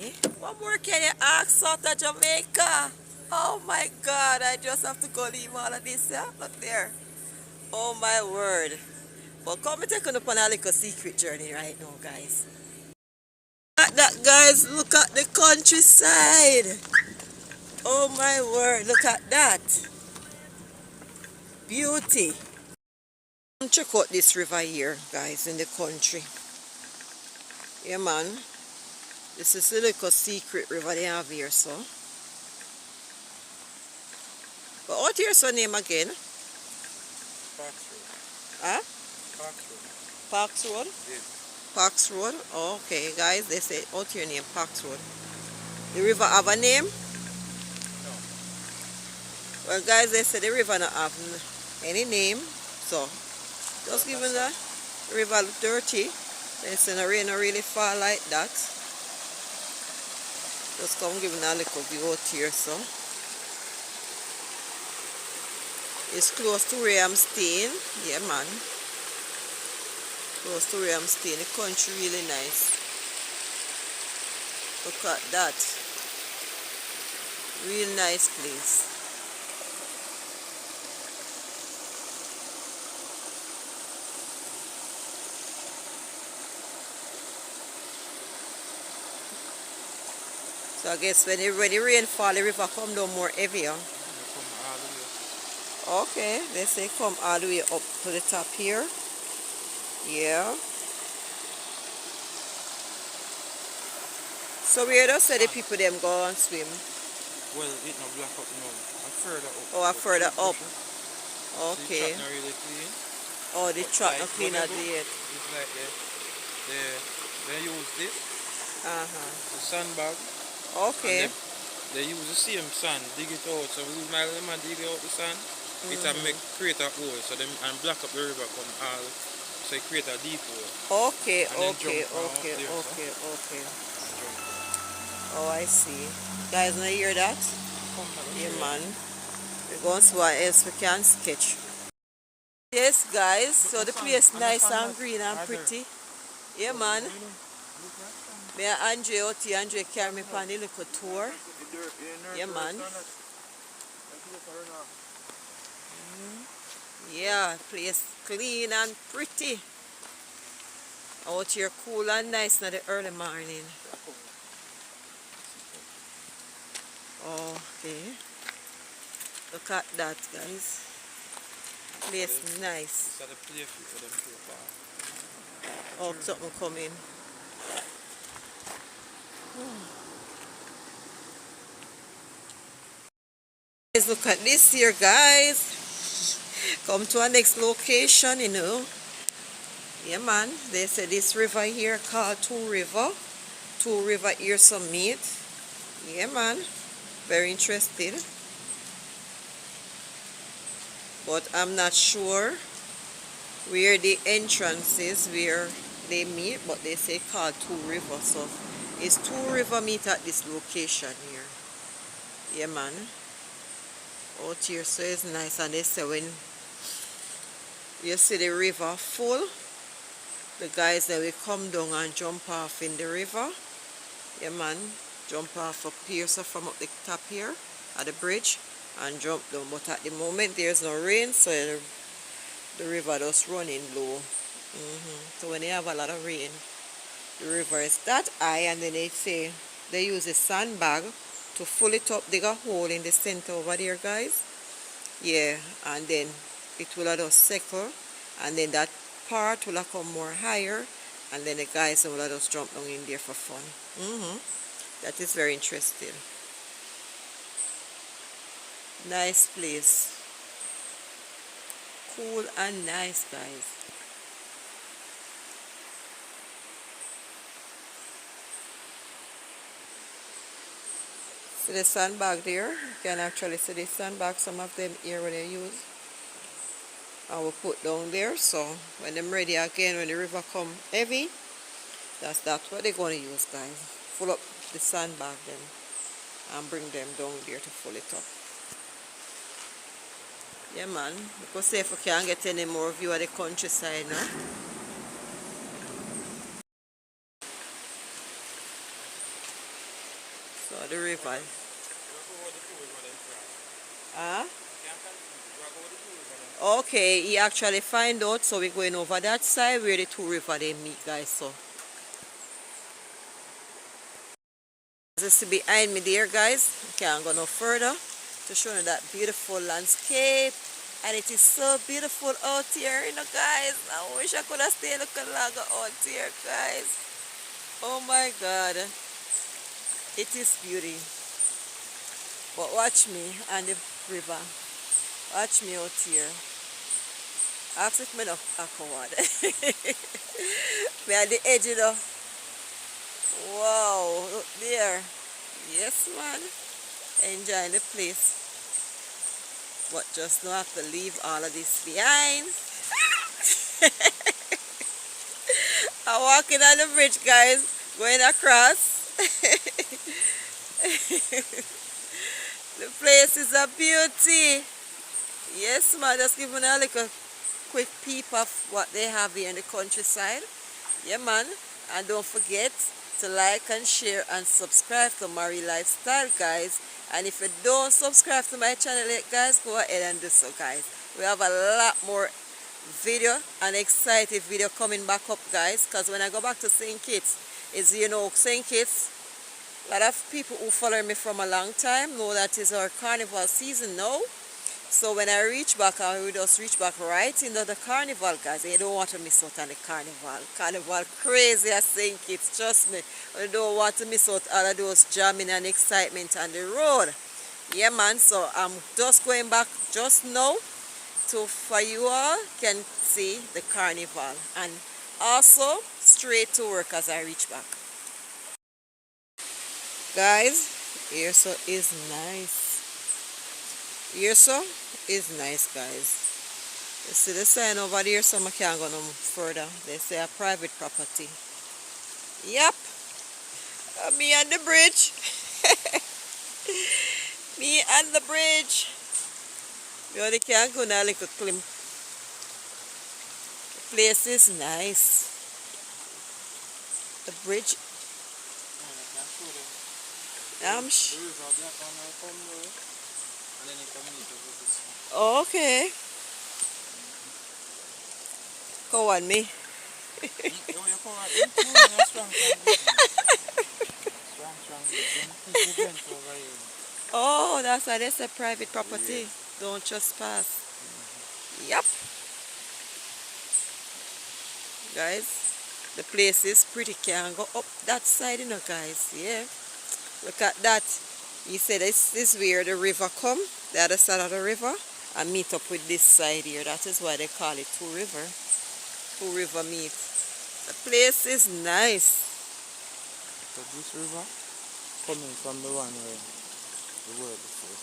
me. What more can you ask out of Jamaica? Oh my God, I just have to go leave all of this. Yeah? Look there. Oh my word. Well, come and take on up on a little secret journey right now, guys. Look at that, guys. Look at the countryside. Oh my word. Look at that. Beauty. Check out this river here, guys, in the country. Yeah, man. This is a little secret river they have here, so. But what here's your name again? Parks Road. Huh? Parks Road. Parks Road? Yeah. Parks Road? Oh, okay, guys, they say out here name Parks Road. The river have a name? No. Well, guys, they say the river not have any name, so just given that the river look dirty. They say the rain not really fall like that. Just come giving a little view out here, so. It's close to where I'm staying. Yeah, man. Close to where I'm staying. The country really nice. Look at that. Real nice place. So I guess when the rain fall, the river come down more heavier. Okay, they say come all the way up to the top here. Yeah. So where does say the people them go and swim? Well, it not black up now. I'm further up. Oh, further up. Okay. Okay. The track not really clean. Oh, the But track like not clean at whatever, the yet. it's like they use this, Uh-huh. the sandbag, Okay. and they use the same sand, dig it out. So we might them and dig out the sand. It a make create a hole, so them and block up the river come all, so it create a deep hole. Okay, And then okay, jump from up okay, there, okay, okay. Jump. Oh, I see. Guys, not hear that? Yeah, man. We're going to see what else we can sketch. Yes, guys. So the place nice and green and pretty. Yeah, man. Me and Andre out here. Andre carry me on the little tour. Yeah, man. Yeah, place clean and pretty. Out here cool and nice in the early morning. Okay. Look at that, guys. Place nice. So the place for them to park. Oh, something coming. Guys, look at this here, guys. Come to our next location, you know. Yeah, man. They say this river here called Two River. Two River here some meat. Yeah, man. Very interested. But I'm not sure where the entrance is, where they meet, but they say called Two River. So it's Two River meet at this location here. Yeah, man. Out here, so it's nice. And they say when you see the river full, the guys that will come down and jump off in the river. Yeah, man. Jump off up here, so from up the top here at the bridge and jump down. But at the moment there's no rain, so the river just running low. So when they have a lot of rain, the river is that high, and then they say they use a sandbag to fill it up, dig a hole in the center over there, guys. Yeah, and then it will just settle, and then that part will come more higher, and then the guys will just jump down in there for fun. That is very interesting. Nice place. Cool and nice, guys. See the sandbag there? You can actually see the sandbag, some of them here when they use. I will put down there, so when them ready again, when the river come heavy, that's what they're going to use, guys. Full up the sandbag then and bring them down there to fill it up. Yeah, man. Because see if we can get any more view of the countryside now. So the river. Huh? Okay, he actually find out, so we're going over that side where the two river they meet, guys. So as you see behind me there, guys, can't go no further to show you that beautiful landscape. And it is so beautiful out here, you know, guys. I wish I could have stayed looking longer out here, guys. Oh my God, it is beauty. But watch me and the river. Watch me out here. Ask if me no awkward. Me at the edge, you know. Wow, look there. Yes, man. Enjoying the place. But just don't have to leave all of this behind. I'm walking on the bridge, guys. Going across. The place is a beauty. Yes, man. Just giving a little quick peep of what they have here in the countryside. Yeah, man. And don't forget to like and share and subscribe to Marie Lifestyle, guys. And if you don't subscribe to my channel yet, guys, go ahead and do so, guys. We have a lot more video and exciting video coming back up, guys, because when I go back to St. Kitts, is, you know, St. Kitts, a lot of people who follow me from a long time know that is our carnival season now. So when I reach back, I will just reach back right into the carnival, guys. And you don't want to miss out on the carnival. Carnival crazy, I think it's, trust me. You don't want to miss out all of those jamming and excitement on the road. Yeah, man. So I'm just going back just now to, for you all can see the carnival. And also straight to work as I reach back. Guys, here so is nice. Here so is nice, guys. You see the sign over there, so I can't go no further. They say a private property. Yep. Me and the bridge. Me and the bridge. You only can't go now like a climb. The place is nice. The bridge. Okay. Go on me. Oh, that's why that's a private property. Yeah. Don't trespass. Yep. Guys, the place is pretty. Can go up that side, you know, guys. Yeah. Look at that. You said this is where the river come, the other side of the river, and meet up with this side here. That is why they call it Two River. Two River meet. The place is nice. So this river coming from the one where we were before.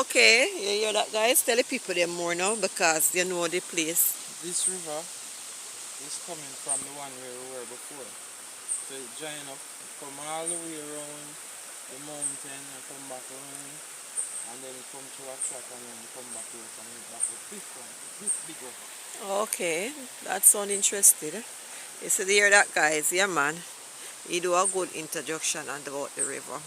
Okay, you hear that, guys? Tell the people them more now because they know the place. This river is coming from the one where we were before. So it join up, come all the way around the mountain and come back around, and then it come to a track and then come back here and then back with this one, this big river. Okay, that sounds interesting. You see, hear that, guys? Yeah, man. You do a good introduction about the river.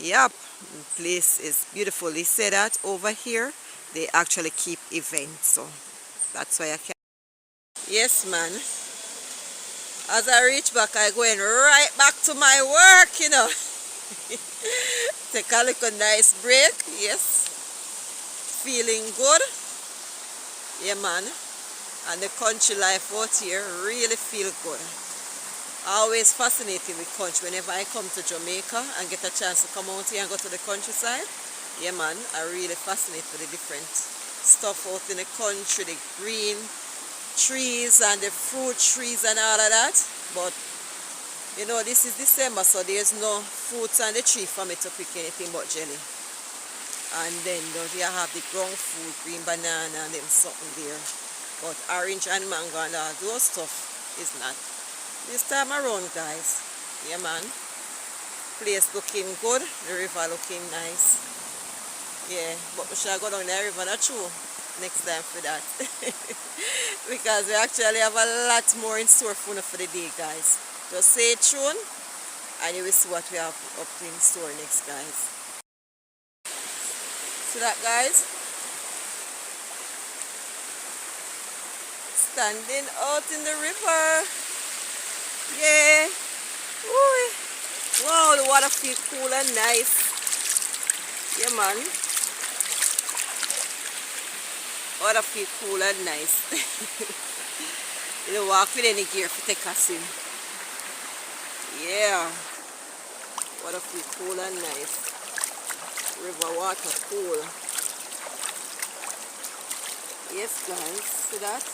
Yep, the place is beautiful. They say that over here they actually keep events, so that's why I can. Yes, man. As I reach back, I going right back to my work, you know. Take a little nice break. Yes, feeling good. Yeah, man. And the country life out here really feel good. Always fascinated with country. Whenever I come to Jamaica and get a chance to come out here and go to the countryside, yeah, man, I really fascinated with the different stuff out in the country, the green trees and the fruit trees and all of that. But you know, this is December, so there's no fruits on the tree for me to pick anything but jelly. And then don't you have the ground fruit, green banana and them something there. But orange and mango and all those stuff is not. This time around, guys, yeah, man, place looking good, the river looking nice. Yeah, but we shall go down the river, not true, next time for that. Because we actually have a lot more in store for the day, guys. Just stay tuned And you will see what we have up in store next, guys. See that, guys? Standing out in the river. Yeah. Ooh. Wow, the water feels cool and nice. Yeah, man. Water feels cool and nice. You don't walk with any gear for take a swim. Yeah. Water feels cool and nice. River water cool. Yes, guys. See that?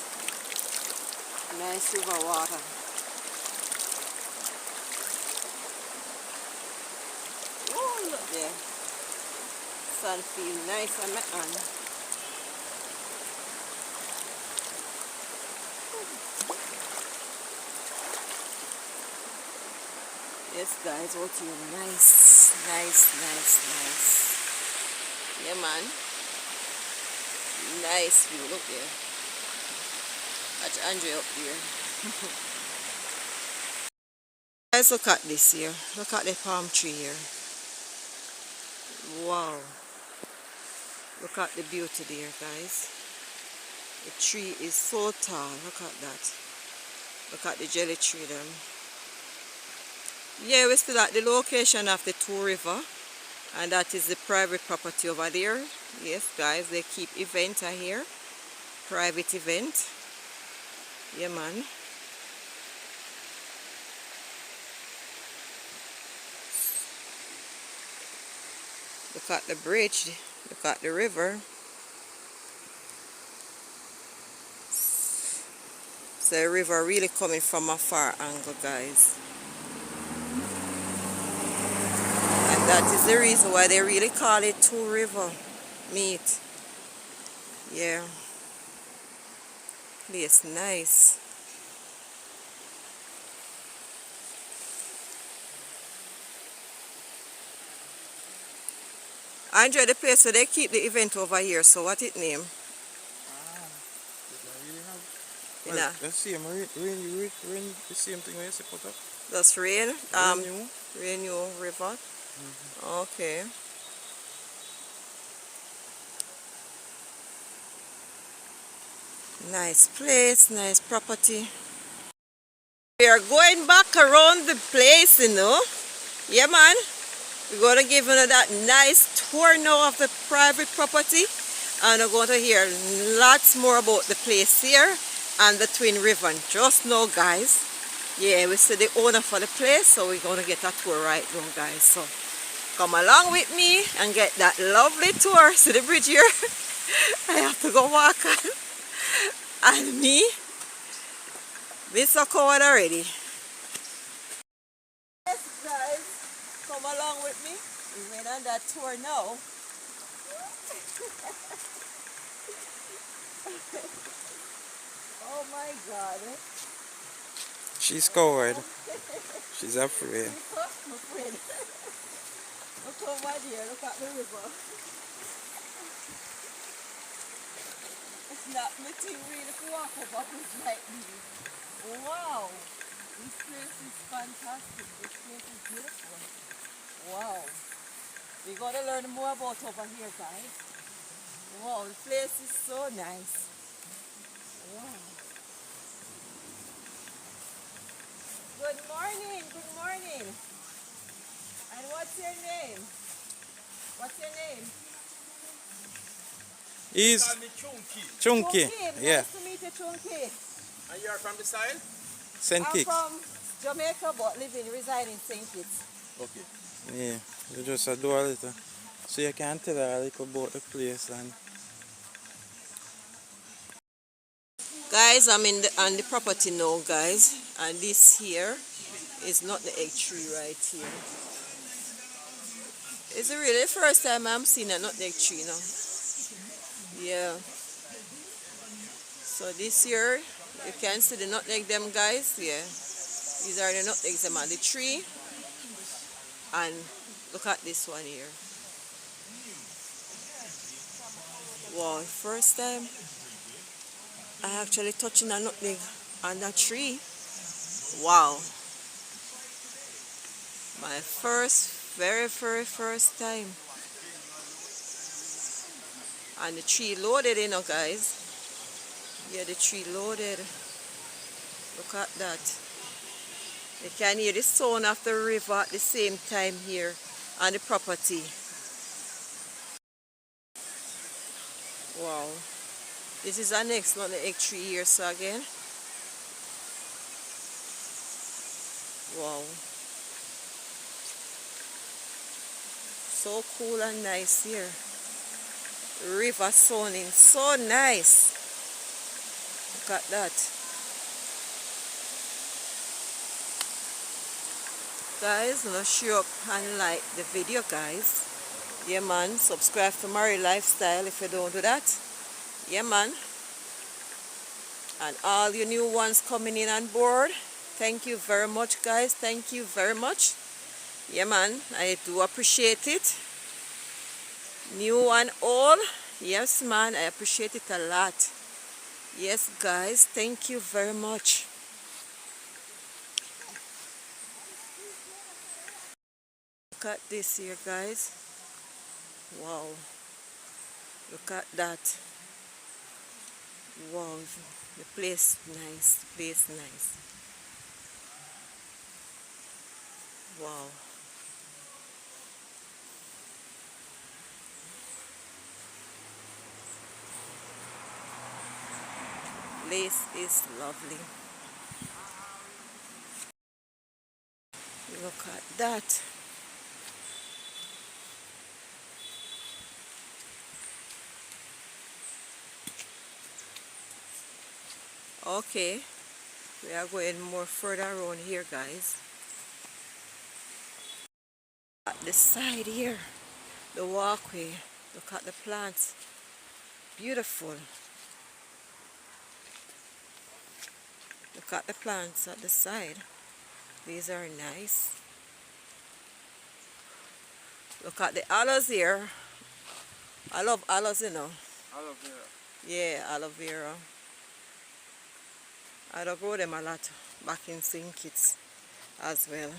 Nice river water. Oh, look there. Sun feel nice on my hand. Yes, guys, what you nice. Yeah, man. Nice view. Look there. Watch Andre up there. Guys, look at this here. Look at the palm tree here. Wow. Look at the beauty there, guys. The tree is so tall. Look at that. Look at the jelly tree them. Yeah, we're still at the location of the Two River. And that is the private property over there. Yes, guys, they keep events here. Private event. Yeah, man. Look at the bridge. Look at the river. So the river really coming from a far angle, guys. And that is the reason why they really call it Two River meet. Yeah. Place nice. I enjoy the place where they keep the event over here. So what it name? Well, let's see, rain, the same thing where you say put up. That's rain. Renew River. Okay. Nice place, nice property. We are going back around the place, you know. Yeah, man. We're going to give you that nice tour now of the private property. And we're going to hear lots more about the place here and the Twin River. Just know, guys. Yeah, we see the owner for the place, so we're going to get a tour right now, guys. So come along with me and get that lovely tour. See the bridge here? I have to go walk on. And me so cold already. Yes, guys, come along with me. We went on that tour now. Oh my God. She's cold. She's afraid. I'm afraid. Look over there, look at the river. It's not my thing really to walk over bridge like this. Wow. This place is fantastic. This place is beautiful. Wow. We're going to learn more about over here, guys. Wow, the place is so nice. Wow. Good morning, good morning. And what's your name? What's your name? He's Chunky. Yeah. Nice to meet you, Chunky. And you are from the side? St. I'm Kitts. from Jamaica, but reside in St. Kitts. Okay. Yeah, you just do a little. So you can tell her a little about the place. And Guys, I'm on the property now, guys. And this here is not the egg tree right here. It's really the first time I'm seeing a nutmeg tree now. Yeah. So this year, you can see the nutmeg them, guys. Yeah. These are the nutmegs them on the tree. And look at this one here. Wow, first time I actually touching a nutmeg on that tree. Wow. My very first time. And the tree loaded, you know, guys. Yeah, the tree loaded. Look at that. You can hear the sound of the river at the same time here on the property. Wow. This is our next one, the egg tree here, so again. Wow. So cool and nice here. River sounding so nice. Look at that. Guys, let's share up and like the video, guys. Yeah, man. Subscribe to Murray Lifestyle if you don't do that. Yeah, man. And all you new ones coming in on board, thank you very much, guys. Thank you very much. Yeah, man. I do appreciate it. New and all. Yes, man. I appreciate it a lot. Yes, guys. Thank you very much. Look at this here, guys. Wow. Look at that. Wow. The place nice. The place nice. Wow. Place is lovely. Look at that. Okay, we are going more further around here, guys. At the side here, the walkway. Look at the plants. Beautiful. Look at the plants at the side. These are nice. Look at the aloes here. I love aloes, you know. Aloe vera. Yeah, aloe vera. I don't grow them a lot back in St. Kitts as well.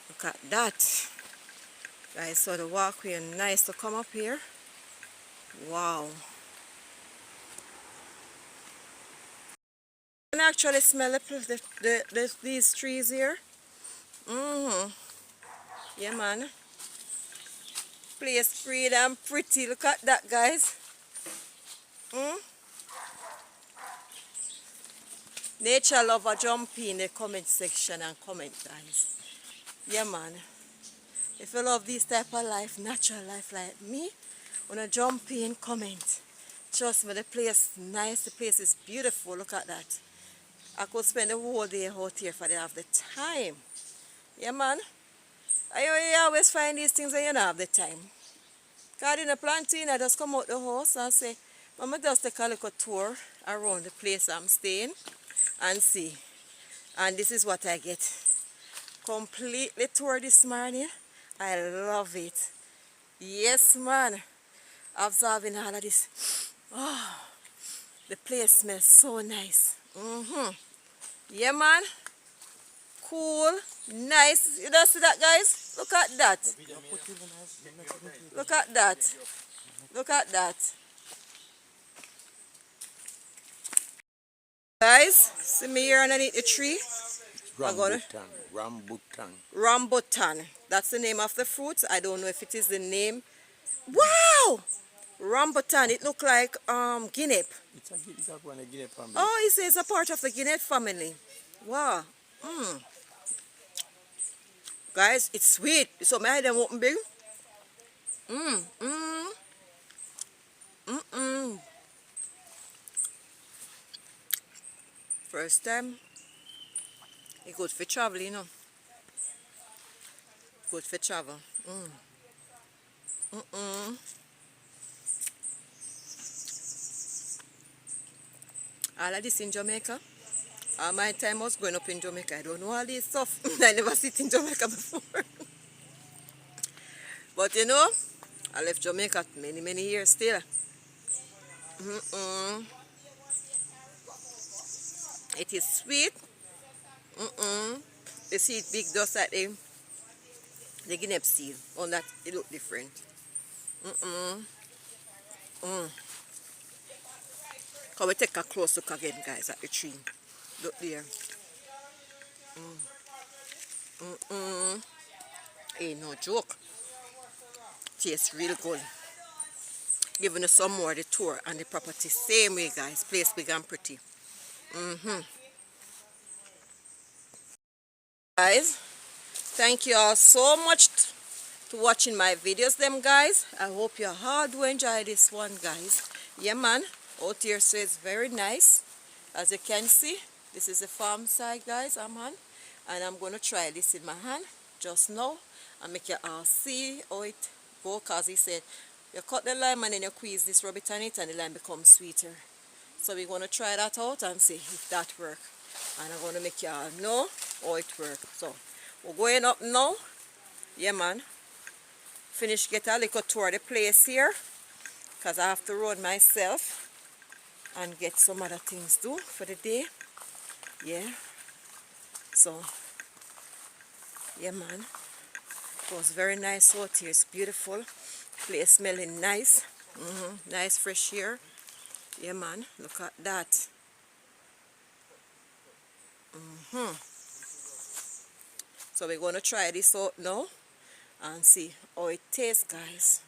Look at that. Guys, so the walkway is nice to come up here. Wow. You can actually smell these trees here. Yeah, man. Place pretty and pretty. Look at that, guys. Nature lover, jump in the comment section and comment, guys. Yeah, man. If you love this type of life, natural life like me, wanna jump in, comment. Trust me, the place is nice. The place is beautiful. Look at that. I could spend the whole day out here if I didn't have the time. Yeah, man. I always find these things and you don't have the time. Because in the planting, I just come out the house and say, Mama, just take a little tour around the place I'm staying and see. And this is what I get. Completely tour this morning. I love it. Yes, man. Observing all of this. Oh, the place smells so nice. Yeah, man. Cool. Nice. You don't see that, guys? Look at that. Look at that. Look at that. Guys, see me here underneath the tree? Rambutan. Rambutan. Rambutan. That's the name of the fruit. I don't know if it is the name. Wow! Rambutan. It looks like guinea. It's a one of Guinea family. Oh, it says a part of the guinea family. Wow. Guys, it's sweet. So may I them open big? First time. It's good for travel, you know. Good for travel. All of this in Jamaica. All my time I was growing up in Jamaica. I don't know all this stuff. I never sit in Jamaica before. But you know, I left Jamaica many years still. It is sweet. The seed big just like the guinea seed. On that it look different. Can we take a close look again, guys, at the tree? Look there. Ain't no joke. Tastes real good. Giving us some more of the tour and the property. Same way, guys. Place big and pretty. Guys, thank you all so much to watching my videos, them guys. I hope you all do enjoy this one, guys. Yeah, man. Out here, so it's very nice. As you can see, this is the farm side, guys, I'm on. And I'm going to try this in my hand just now and make you all see how it go, because he said you cut the lime and then you squeeze this, rub it on it, and the lime becomes sweeter. So we're going to try that out and see if that works. And I'm going to make you all know how it works. So we're going up now. Yeah, man. Finish get a little tour of the place here, because I have to run myself and get some other things do for the day. Yeah. So, yeah, man. It was very nice out here. It's beautiful. Place smelling nice. Nice fresh air. Yeah, man. Look at that. So we're going to try this out now and see how it tastes, guys.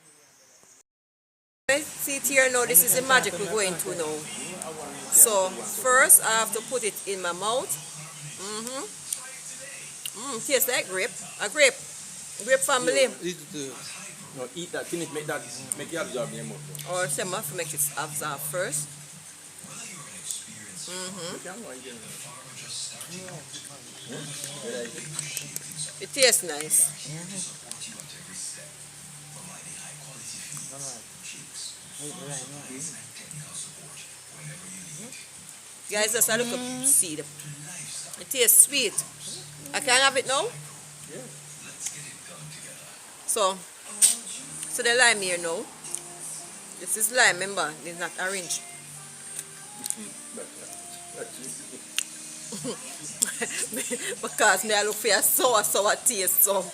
See it here now. This is the magic we're going to now. So first I have to put it in my mouth. Tastes like grape. A grape. Grape family. Eat that, finish, make it absorb in your mouth. Or some have to make it absorb first. It tastes nice. Guys, just a look seed. It tastes sweet. I can have it now? Yeah. So the lime here now. This is lime, remember, it's not orange. Because me I look for a sour taste, so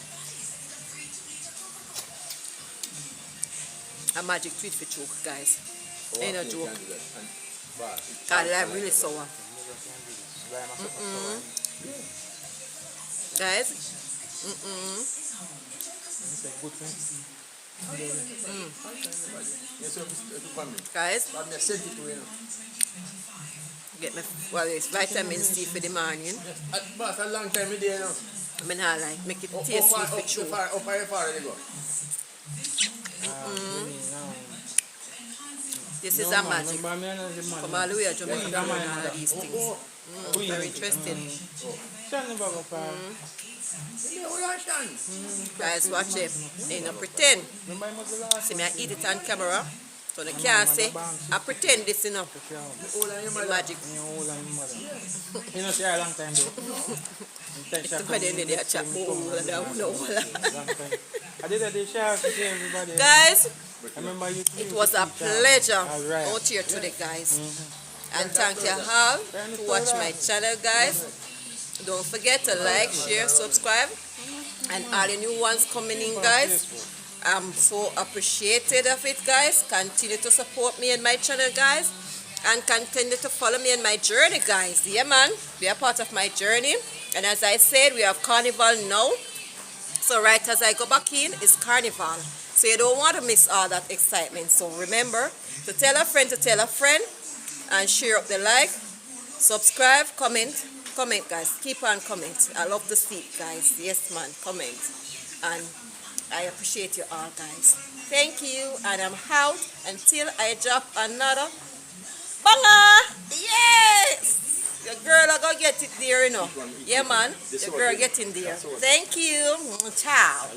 a magic tweet for choke, guys. Ain't a joke. God, lime really sour. Guys. Guys, get me, well, it's vitamin C for the morning. But a long time a day now. I mean, I like make it taste sweet for chew. This is a magic. From all the way to Jamaica, and all of these things. Very interesting. Guys, watch it. Ain't no pretend. See me, I eat it on camera. So they can't say, I pretend this enough. Magic. You know, see a long time though. I did a share to everybody. Guys, I remember you it was a pleasure out here today, guys. And thank you all to watch my channel, guys. Don't forget to like, share, subscribe. And all the new ones coming in, guys. I'm so appreciated of it, guys. Continue to support me and my channel, guys. And continue to follow me in my journey, guys. Yeah, man. Be a part of my journey. And as I said, we have carnival now. So right as I go back in, it's carnival. So you don't want to miss all that excitement. So remember to tell a friend, and share up the like, subscribe, comment, guys. Keep on comment. I love to see it, guys. Yes, man. Comment. And I appreciate you all, guys. Thank you, and I'm out until I drop another banger. Yes! Your girl are gonna get it there, you know. Yeah, man. Your girl get in there. Thank you. Ciao.